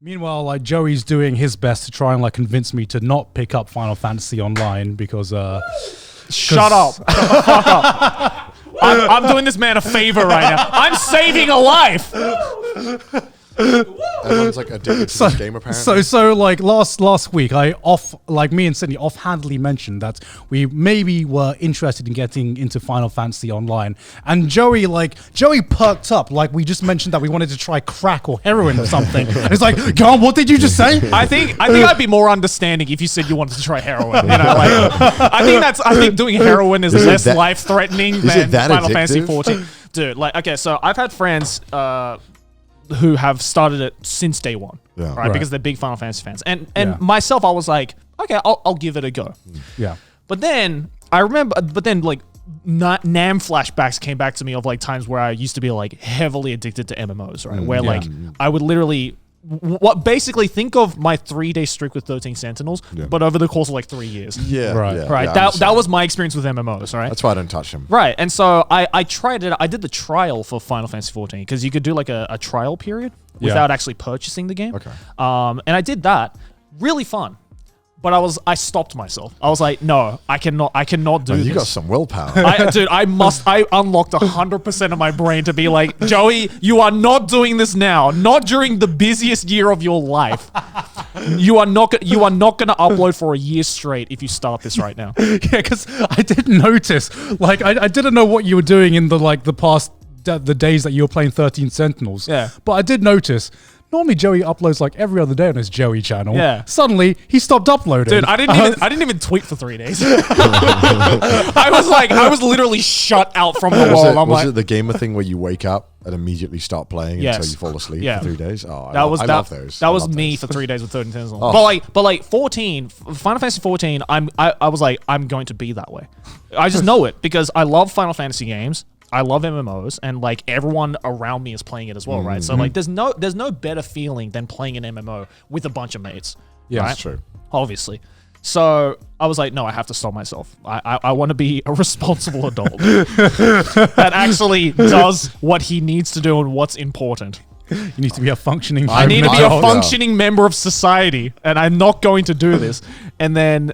Meanwhile, like Joey's doing his best to try and like convince me to not pick up Final Fantasy Online because Shut up. Shut the fuck up. I'm doing this man a favor right now. I'm saving a life. Everyone's like addicted to this game apparently. So like last week, me and Sydney offhandedly mentioned that we maybe were interested in getting into Final Fantasy Online, and Joey perked up like we just mentioned that we wanted to try crack or heroin or something. And it's like, God, what did you just say? I think I'd be more understanding if you said you wanted to try heroin. You know, like I think doing heroin is less life threatening than Final Fantasy 14. Dude, like okay, so I've had friends who have started it since day one, right? Because they're big Final Fantasy fans, and myself, I was like, okay, I'll give it a go. Yeah, but then I remember, like NAM flashbacks came back to me of like times where I used to be like heavily addicted to MMOs, right? Where like I would literally. Basically think of my 3-day streak with 13 Sentinels, but over the course of like 3 years. Right. That was my experience with MMOs, right? That's why I don't touch them. Right, and so I tried it. I did the trial for Final Fantasy 14 because you could do like a trial period without actually purchasing the game. Okay. And I did that. Really fun. But I stopped myself. I was like, no, I cannot do this. You got some willpower. I unlocked 100% of my brain to be like, Joey, you are not doing this now. Not during the busiest year of your life. You are not going to upload for a year straight if you start this right now. Yeah, because I didn't notice. Like, I didn't know what you were doing in the past the days that you were playing 13 Sentinels. Yeah. But I did notice. Normally Joey uploads like every other day on his Joey channel. Yeah. Suddenly he stopped uploading. Dude, I didn't even tweet for 3 days. I was literally shut out from the world. Was it the gamer thing where you wake up and immediately start playing until you fall asleep for 3 days? Oh, I love those. That was me for 3 days with 13 Sentinels. But like 14, Final Fantasy 14, I was like, I'm going to be that way. I just know it because I love Final Fantasy games. I love MMOs, and like everyone around me is playing it as well, right? So like, there's no better feeling than playing an MMO with a bunch of mates. Yeah, right? That's true. Obviously. So I was like, no, I have to stop myself. I want to be a responsible adult that actually does what he needs to do and what's important. You need to be a functioning. I need to be a functioning member of society, and I'm not going to do this. And then,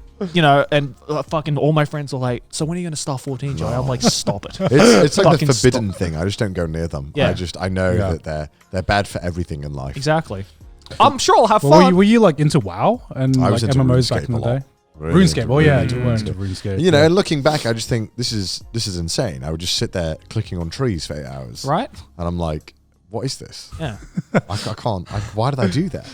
fucking all my friends are like, so when are you going to start 14, Joey? I'm like, stop it. It's like the forbidden thing. I just don't go near them. Yeah. I know that they're bad for everything in life. Exactly. I'm sure I'll have fun. Were you like into WoW and I was into MMOs RuneScape back in the day? Really RuneScape. Oh yeah, you were into RuneScape. You know, and looking back, I just think this is insane. I would just sit there clicking on trees for 8 hours. Right. And I'm like, what is this? Yeah. I can't. Why did I do that?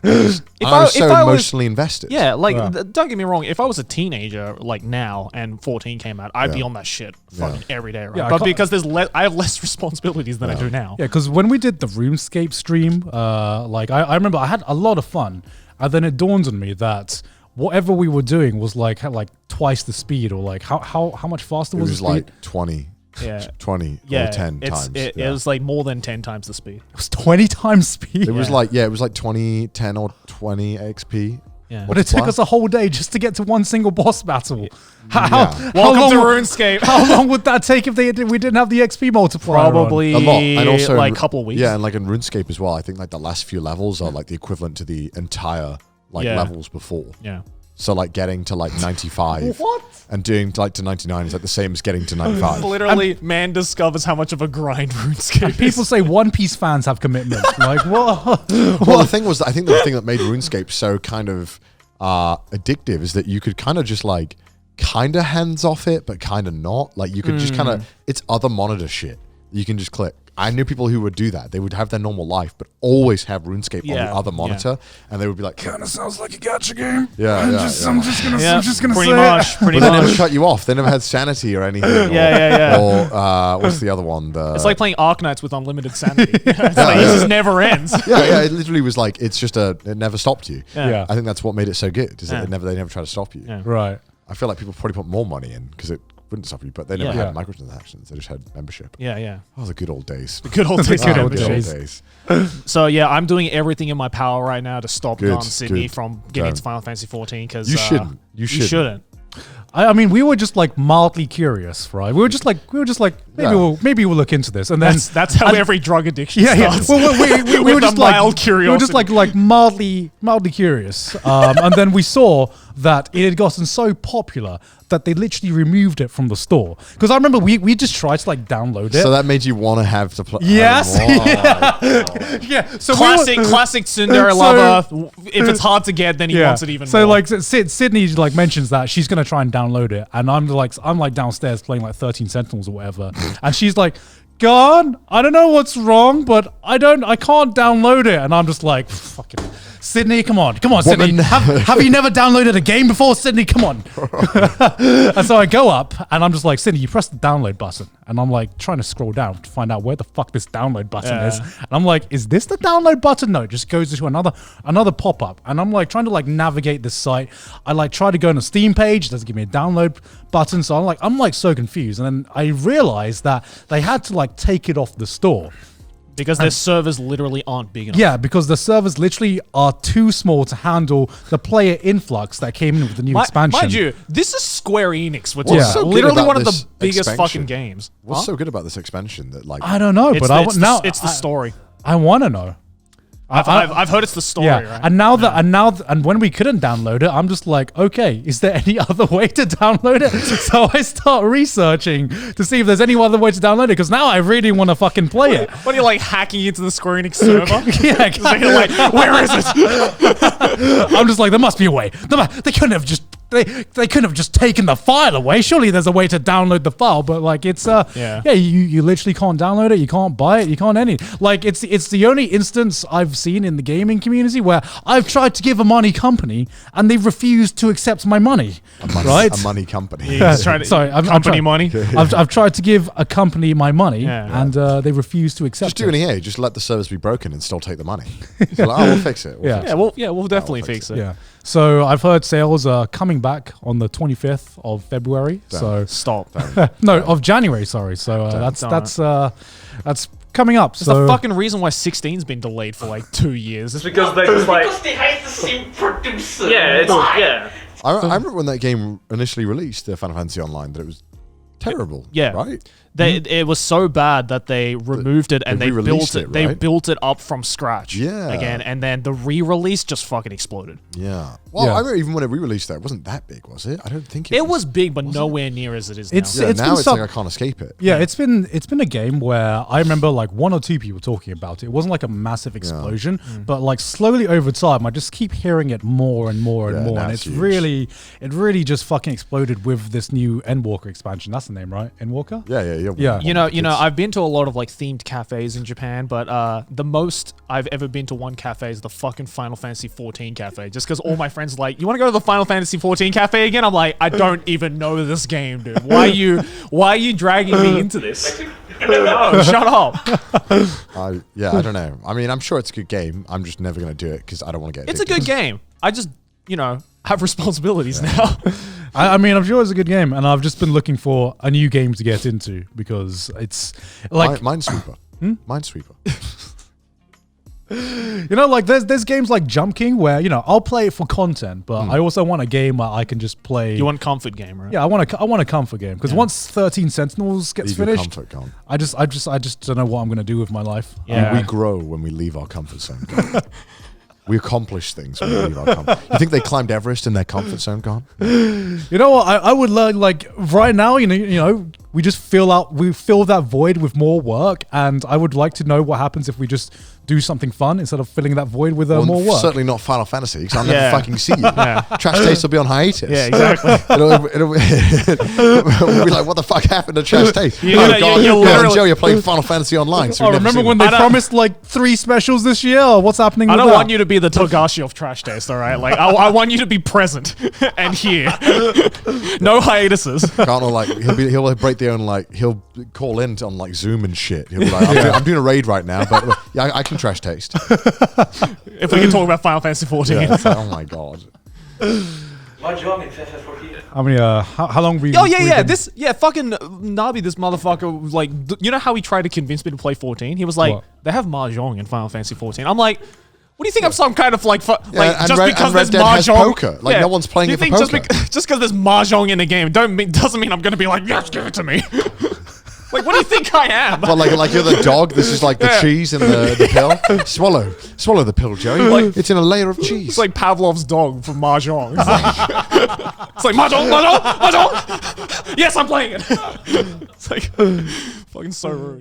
I was so emotionally invested. Yeah, don't get me wrong. If I was a teenager, like now, and 14 came out, I'd be on that shit fucking every day, right? Yeah, but because I have less responsibilities than I do now. Yeah, because when we did the RuneScape stream, I remember I had a lot of fun, and then it dawned on me that whatever we were doing was like twice the speed, or like how much faster was it? It was like 20. Yeah. 20 or 10 times. It was like more than 10 times the speed. It was 20 times speed. It was like 20, 10 or 20 XP. Yeah. But it took us a whole day just to get to one single boss battle. Welcome to RuneScape. How long would that take if we didn't have the XP multiplier? Probably a lot. And also like a couple of weeks. Yeah, and like in RuneScape as well, I think like the last few levels are like the equivalent to the entire levels before. Yeah. So like getting to like 95 and doing like to 99 is like the same as getting to 95. Literally, man discovers how much of a grind RuneScape is. People say One Piece fans have commitment. Like, what? Well, the thing was, I think the thing that made RuneScape so kind of addictive is that you could kind of just like kind of hands off it, but kind of not. Like you could just kind of, it's other monitor shit. You can just click. I knew people who would do that. They would have their normal life, but always have RuneScape on the other monitor, and they would be like, "Kind of sounds like a gacha game." I'm just gonna pretty say much. But they never cut you off. They never had sanity or anything. Or what's the other one? It's like playing Arknights with unlimited sanity. It just never ends. Yeah. It literally was like it never stopped you. Yeah. I think that's what made it so good. Is that they never try to stop you. Yeah. Right. I feel like people probably put more money in because it wouldn't stop you, but they never had microtransactions. They just had membership. Yeah. Oh, the good old days. The good old days. Good old days. So yeah, I'm doing everything in my power right now to stop Sydney from getting into Final Fantasy 14 because You shouldn't. You shouldn't. I mean, we were just like mildly curious, right? We were just like maybe we'll look into this, and then that's how every drug addiction starts. Well, we were just mild curiosity. We were just like mildly curious, and then we saw that it had gotten so popular that they literally removed it from the store. Because I remember we just tried to like download it. So that made you want to have to play. Yes. Yeah. So classic tsundere lover. If it's hard to get, then he wants it even more. So like Sydney like mentions that she's gonna try and download it, and I'm like downstairs playing like 13 Sentinels or whatever, and she's like, "Garnt, I don't know what's wrong, but I can't download it," and I'm just like, "Fucking Sydney, come on, Sydney. Have you never downloaded a game before, Sydney? Come on." And so I go up and I'm just like, "Sydney, you press the download button," and I'm like trying to scroll down to find out where the fuck this download button is. And I'm like, "Is this the download button?" No, it just goes to another pop-up, and I'm like trying to like navigate this site. I like try to go on a Steam page, it doesn't give me a download button, so I'm like so confused. And then I realized that they had to like take it off the store. Because their servers literally aren't big enough. Yeah, because the servers literally are too small to handle the player influx that came in with the new expansion. Mind you, this is Square Enix. We're What's talking literally one of the biggest fucking games. What's so good about this expansion that like I don't know, but it's the story. I want to know. I've heard it's the story, right? And when we couldn't download it, I'm just like, okay, is there any other way to download it? So I start researching to see if there's any other way to download it, because now I really want to fucking play it. What are you like hacking into the Square Enix server? Yeah, you're like, where is it? I'm just like, there must be a way. They couldn't have just. They couldn't have just taken the file away. Surely there's a way to download the file, but like it's you literally can't download it. You can't buy it. You can't like it's the only instance I've seen in the gaming community where I've tried to give a money company and they've refused to accept my money. A money company. Money. I've tried to give a company my money and they refuse to accept. Just do an EA. Just let the service be broken and still take the money. So like, we'll fix it. We'll definitely fix it. Yeah. So I've heard sales are coming back on the 25th of February. So stop. Of January. Sorry. So that's coming up. There's the fucking reason why 16's been delayed for like 2 years. It's because they just like because they hate the same producer. Yeah. I remember when that game initially released, the Final Fantasy Online, that it was terrible. Yeah. Right. It was so bad that they removed it and they built it. They built it up from scratch. Yeah. Again, and then the re-release just fucking exploded. Yeah. Well, I remember even when it re-released, that it wasn't that big, was it? I don't think it was big, but nowhere near as it is now. Now it's like I can't escape it. Yeah, it's been a game where I remember like 1 or 2 people talking about it. It wasn't like a massive explosion, but like slowly over time, I just keep hearing it more and more and more, and it really just fucking exploded with this new Endwalker expansion. That's the name, right? Endwalker? Yeah. You know, I've been to a lot of like themed cafes in Japan, but the most I've ever been to one cafe is the fucking Final Fantasy 14 cafe. Just because all my friends are like, "You want to go to the Final Fantasy 14 cafe again?" I'm like, I don't even know this game, dude. Why are you dragging me into this? No, shut up. I don't know. I mean, I'm sure it's a good game. I'm just never gonna do it because I don't want to get. It's a good game. I just have responsibilities now. I mean, I'm sure it's a good game, and I've just been looking for a new game to get into because it's like Minesweeper. Minesweeper. Like there's games like Jump King where I'll play it for content, but I also want a game where I can just play. You want a comfort game, right? Yeah, I want a comfort game because once 13 Sentinels gets finished, I just don't know what I'm gonna do with my life. Yeah, we grow when we leave our comfort zone. We accomplish things when we leave our comfort. You think they climbed Everest in their comfort zone, Garnt? You know what? I would learn like right now. We just fill that void with more work, and I would like to know what happens if we just do something fun instead of filling that void with more work. Certainly not Final Fantasy, because I'll never fucking see you. Trash Taste will be on hiatus. Yeah, exactly. It'll be like, what the fuck happened to Trash Taste? You're playing Final Fantasy Online. So remember when they promised like 3 specials this year? What's happening? I don't want you to be the Togashi of Trash Taste, all right? Like, I want you to be present and here. No hiatuses. Garnt will like he'll break the own like he'll call in on like Zoom and shit. He'll be like, I'm doing a raid right now, but I can Trash Taste. If we can talk about Final Fantasy 14. Yeah, oh my god. Mahjong in FF 14. I mean, how long we? Oh yeah. Fucking Nabi, this motherfucker was like, you know how he tried to convince me to play 14? He was like, they have Mahjong in Final Fantasy 14. I'm like, What do you think I'm some kind of like and just Red- because and Red there's Dead has mahjong? poker. Like, no one's playing Do you it for think poker. just because there's mahjong in the game doesn't mean I'm gonna be like, yes, give it to me. Like, what do you think I am? Well, like you're the dog. This is like the cheese and the pill. Swallow the pill, Joey. It's in a layer of cheese. It's like Pavlov's dog for mahjong. It's like mahjong. Yes, I'm playing it. It's like fucking so rude.